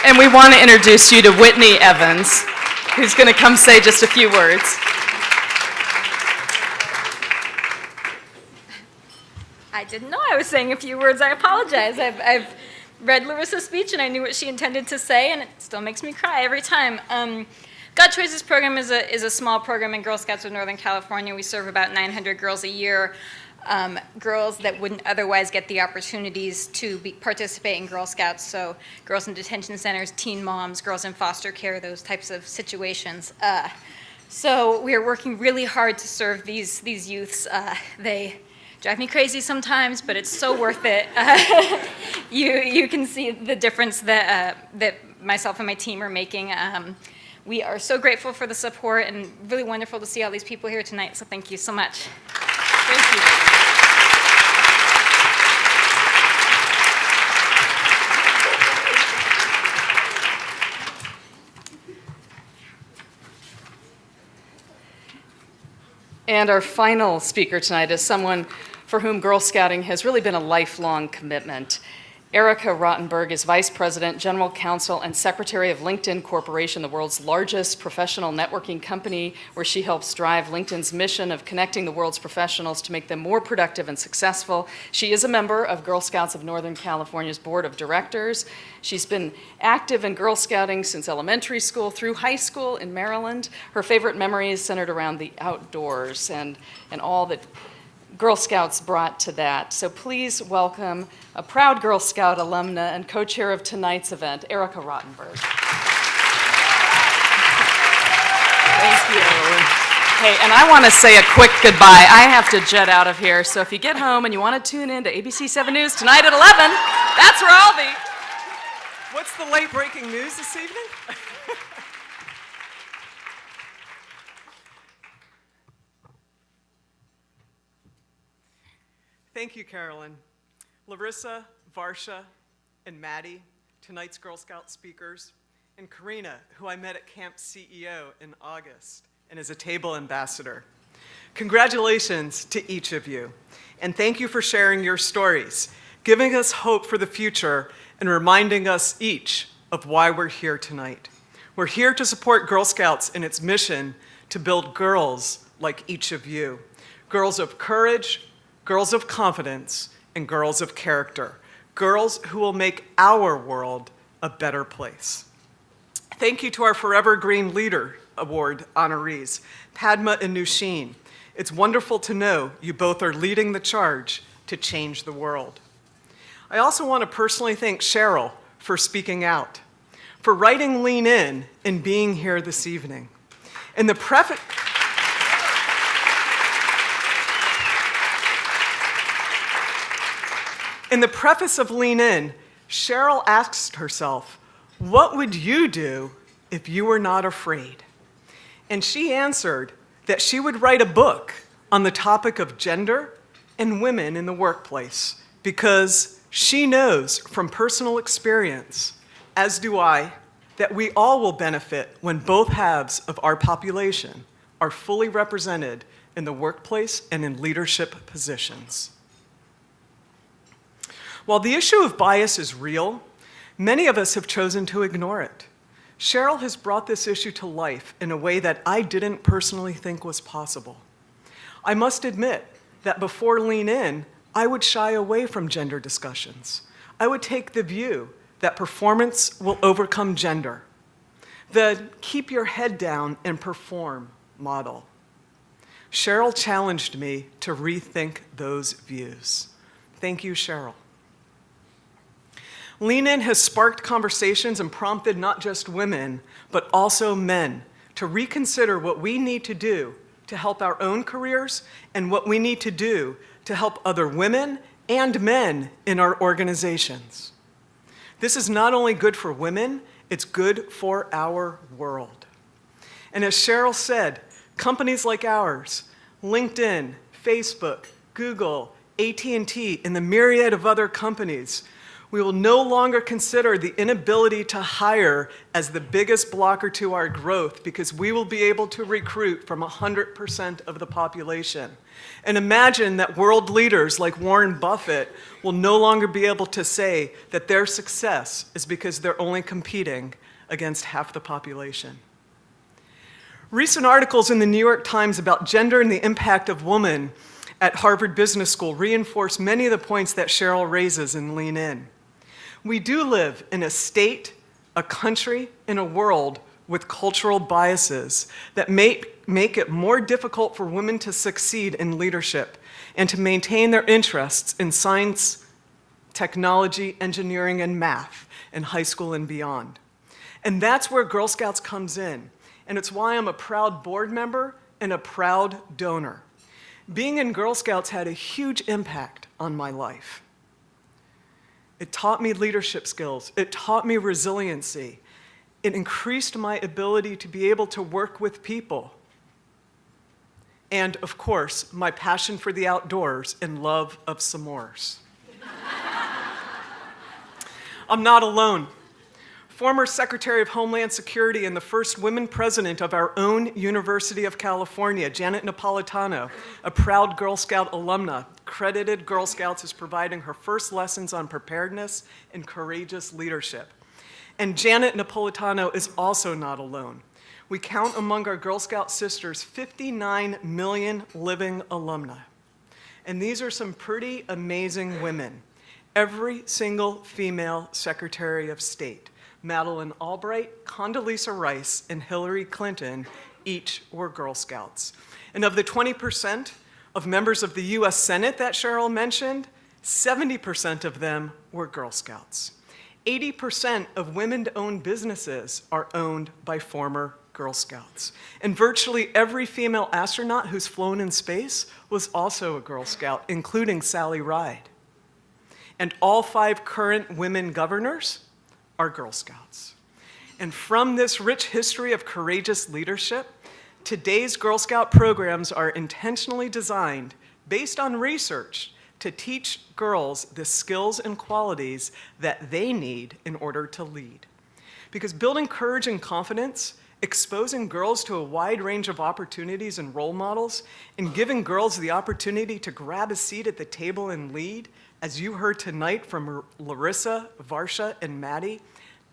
And we want to introduce you to Whitney Evans, who's going to come say just a few words. I didn't know I was saying a few words. I apologize. I've read Larissa's speech, and I knew what she intended to say, and it still makes me cry every time. God Choices program is a small program in Girl Scouts of Northern California. We serve about 900 girls a year, girls that wouldn't otherwise get the opportunities to participate in Girl Scouts, so girls in detention centers, teen moms, girls in foster care, those types of situations. So we are working really hard to serve these youths. They drive me crazy sometimes, but it's so worth it. You can see the difference that myself and my team are making. We are so grateful for the support and really wonderful to see all these people here tonight, so thank you so much. Thank you. And our final speaker tonight is someone for whom Girl Scouting has really been a lifelong commitment. Erica Rottenberg is Vice President, General Counsel, and Secretary of LinkedIn Corporation, the world's largest professional networking company, where she helps drive LinkedIn's mission of connecting the world's professionals to make them more productive and successful. She is a member of Girl Scouts of Northern California's Board of Directors. She's been active in Girl Scouting since elementary school through high school in Maryland. Her favorite memory is centered around the outdoors and all that Girl Scouts brought to that. So please welcome a proud Girl Scout alumna and co-chair of tonight's event, Erica Rottenberg. Thank you. Hey, and I want to say a quick goodbye. I have to jet out of here, so if you get home and you want to tune in to ABC 7 News tonight at 11, that's where I'll be. What's the late-breaking news this evening? Thank you, Carolyn. Larissa, Varsha, and Maddie, tonight's Girl Scout speakers, and Karina, who I met at Camp CEO in August and is a table ambassador. Congratulations to each of you, and thank you for sharing your stories, giving us hope for the future, and reminding us each of why we're here tonight. We're here to support Girl Scouts in its mission to build girls like each of you, girls of courage, girls of confidence, and girls of character, girls who will make our world a better place. Thank you to our Forever Green Leader Award honorees, Padma and Nushin. It's wonderful to know you both are leading the charge to change the world. I also want to personally thank Cheryl for speaking out, for writing Lean In and being here this evening. In the preface of Lean In, Cheryl asked herself, what would you do if you were not afraid? And she answered that she would write a book on the topic of gender and women in the workplace because she knows from personal experience, as do I, that we all will benefit when both halves of our population are fully represented in the workplace and in leadership positions. While the issue of bias is real, many of us have chosen to ignore it. Cheryl has brought this issue to life in a way that I didn't personally think was possible. I must admit that before Lean In, I would shy away from gender discussions. I would take the view that performance will overcome gender, the keep your head down and perform model. Cheryl challenged me to rethink those views. Thank you, Cheryl. Lean In has sparked conversations and prompted not just women, but also men to reconsider what we need to do to help our own careers and what we need to do to help other women and men in our organizations. This is not only good for women, it's good for our world. And as Cheryl said, companies like ours, LinkedIn, Facebook, Google, AT&T, and the myriad of other companies, We will no longer consider the inability to hire as the biggest blocker to our growth because we will be able to recruit from 100% of the population. And imagine that world leaders like Warren Buffett will no longer be able to say that their success is because they're only competing against half the population. Recent articles in the New York Times about gender and the impact of women at Harvard Business School reinforce many of the points that Cheryl raises in Lean In. We do live in a state, a country, and a world with cultural biases that make it more difficult for women to succeed in leadership and to maintain their interests in science, technology, engineering, and math in high school and beyond. And that's where Girl Scouts comes in, and it's why I'm a proud board member and a proud donor. Being in Girl Scouts had a huge impact on my life. It taught me leadership skills. It taught me resiliency. It increased my ability to be able to work with people. And, of course, my passion for the outdoors and love of s'mores. I'm not alone. Former Secretary of Homeland Security and the first women president of our own University of California, Janet Napolitano, a proud Girl Scout alumna, credited Girl Scouts as providing her first lessons on preparedness and courageous leadership. And Janet Napolitano is also not alone. We count among our Girl Scout sisters 59 million living alumni. And these are some pretty amazing women. Every single female Secretary of State, Madeleine Albright, Condoleezza Rice, and Hillary Clinton, each were Girl Scouts. And of the 20% of members of the US Senate that Cheryl mentioned, 70% of them were Girl Scouts. 80% of women-owned businesses are owned by former Girl Scouts. And virtually every female astronaut who's flown in space was also a Girl Scout, including Sally Ride. And all 5 current women governors are Girl Scouts. And from this rich history of courageous leadership, today's Girl Scout programs are intentionally designed based on research to teach girls the skills and qualities that they need in order to lead. Because building courage and confidence, exposing girls to a wide range of opportunities and role models, and giving girls the opportunity to grab a seat at the table and lead, as you heard tonight from Larissa, Varsha, and Maddie,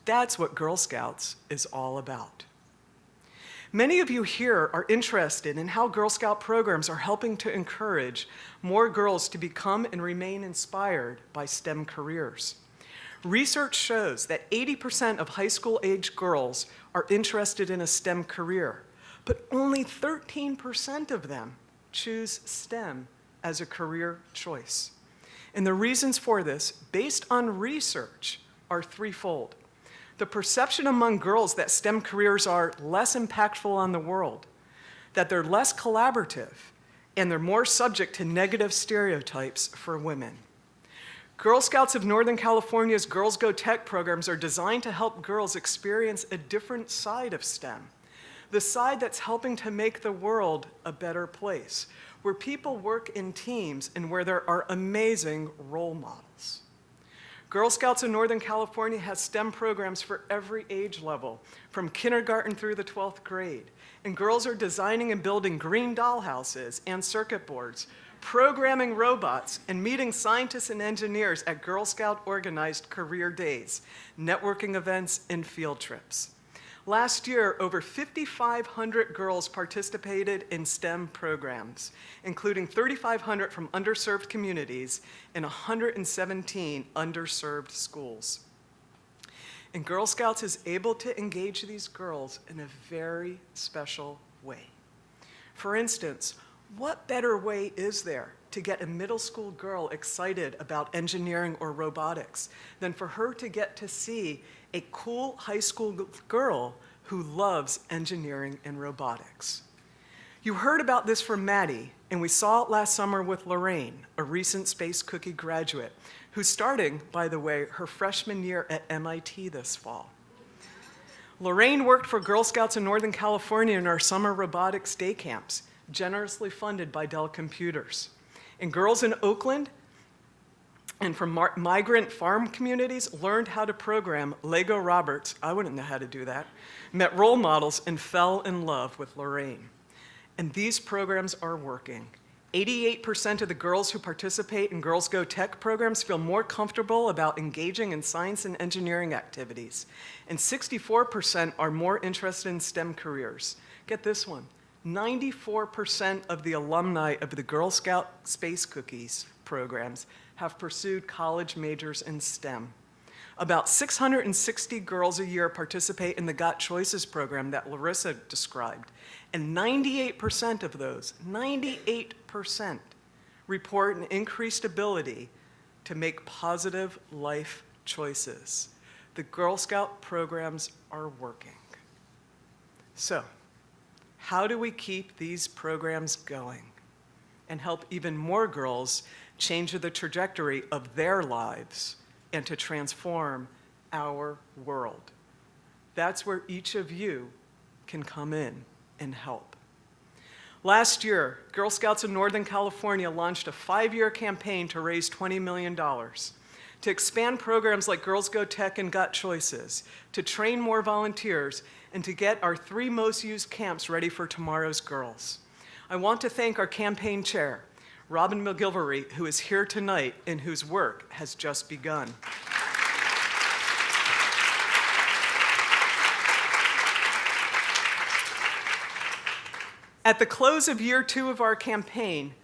that's what Girl Scouts is all about. Many of you here are interested in how Girl Scout programs are helping to encourage more girls to become and remain inspired by STEM careers. Research shows that 80% of high school-age girls are interested in a STEM career, but only 13% of them choose STEM as a career choice. And the reasons for this, based on research, are threefold. The perception among girls that STEM careers are less impactful on the world, that they're less collaborative, and they're more subject to negative stereotypes for women. Girl Scouts of Northern California's Girls Go Tech programs are designed to help girls experience a different side of STEM, the side that's helping to make the world a better place, where people work in teams and where there are amazing role models. Girl Scouts in Northern California has STEM programs for every age level, from kindergarten through the 12th grade. And girls are designing and building green dollhouses and circuit boards, programming robots, and meeting scientists and engineers at Girl Scout organized career days, networking events, and field trips. Last year, over 5,500 girls participated in STEM programs, including 3,500 from underserved communities and 117 underserved schools. And Girl Scouts is able to engage these girls in a very special way. For instance, what better way is there to get a middle school girl excited about engineering or robotics than for her to get to see a cool high school girl who loves engineering and robotics? You heard about this from Maddie, and we saw it last summer with Lorraine, a recent Space Cookie graduate, who's starting, by the way, her freshman year at MIT this fall. Lorraine worked for Girl Scouts in Northern California in our summer robotics day camps, generously funded by Dell Computers. And girls in Oakland and from migrant farm communities learned how to program Lego Roberts. I wouldn't know how to do that. Met role models and fell in love with Lorraine. And these programs are working. 88% of the girls who participate in Girls Go Tech programs feel more comfortable about engaging in science and engineering activities. And 64% are more interested in STEM careers. Get this one. 94% of the alumni of the Girl Scout Space Cookies programs have pursued college majors in STEM. About 660 girls a year participate in the Got Choices program that Larissa described, and 98% of those, 98%, report an increased ability to make positive life choices. The Girl Scout programs are working. So, how do we keep these programs going and help even more girls change the trajectory of their lives and to transform our world? That's where each of you can come in and help. Last year, Girl Scouts of Northern California launched a 5-year campaign to raise $20 million to expand programs like Girls Go Tech and Got Choices, to train more volunteers, and to get our 3 most used camps ready for tomorrow's girls. I want to thank our campaign chair, Robin McGilvery, who is here tonight and whose work has just begun. At the close of year 2 of our campaign,